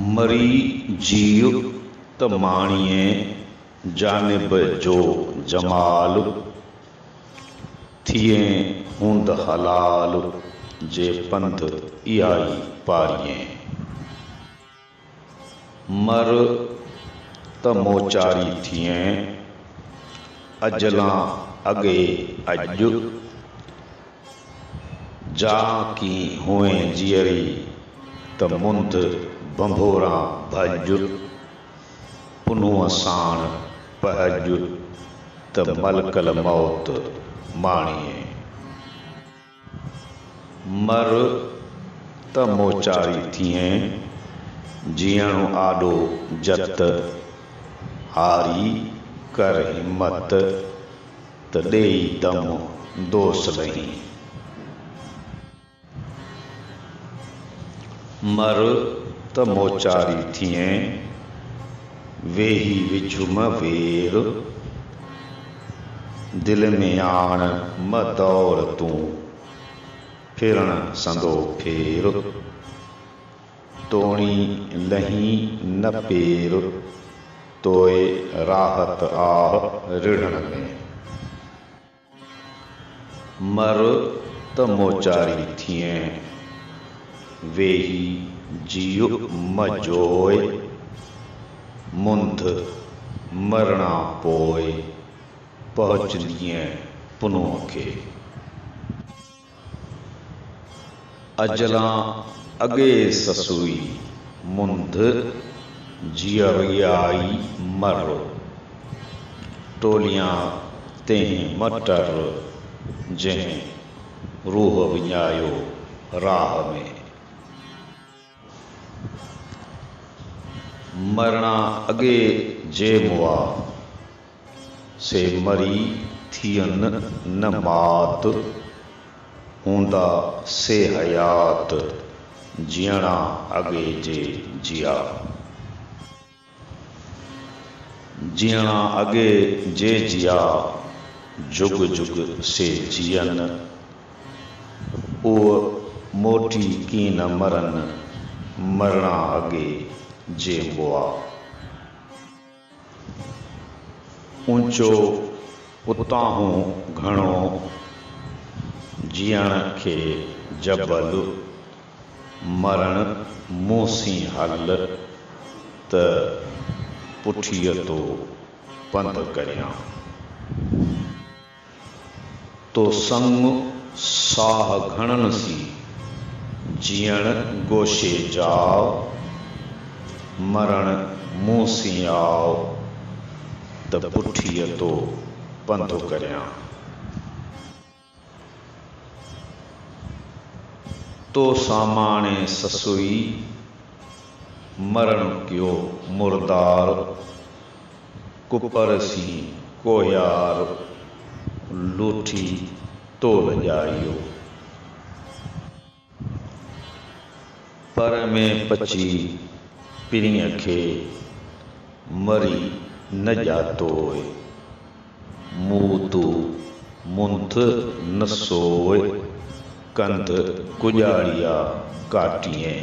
मरी जीव त माणीअ जानिब जो जमाल थिए हूंद हलाल जे पंध इहाई पारीअ। मर त मोचारी थिए अजलां अगे अज जा की हुए जियरी त मुंद बंभोरा भज पुनुअ साण पहज त मलकल मौत माणीअ। मर त मोचारी थिए जीअणो आडो जत हारी कर हिम्मत त ॾेई दम दोस लही। मर त मोचारी थिए वेही विझुम वेर दिल में आण म दौड़ तूं फिरण संदो फेर तोणी लही न पेर तोए राहत आह रिढ़ण में। मर त मोचारी थिए वेही जियो मजोए मुंद मरणा पोए पहुचंदीअ पुनुअ खे। अजलां अगे ससुई मुंद जियरियाई मर टोलियां तें मटर जंहिं रूह विञायो राह में। मरणा अगे जे मुआ से मरी थियन न मात हूंदा से हयात जियणा अगे जे जिया। जियणा अगे जे जिया जुग जुग से जियन उह मोटी की न मरन मरणा अगे जे मुआ। ऊंचो उतां घणो जियण खे जबल मरण मूसी हल त पुठीअ तो पंध करियां। तो संग साह घणन सी जियण गोशे जाओ मरण मूसी आओ त पुठीअ तो पंध करियां। तो सामाने ससुई मरण कियो मुर्दार कुपर सी कोयार लूठी तो लजाइयो। पर में पची पिरीअ खे मरी न जातोए मुंह तू मुंथ न सोए कंध गुजारिया काटिए।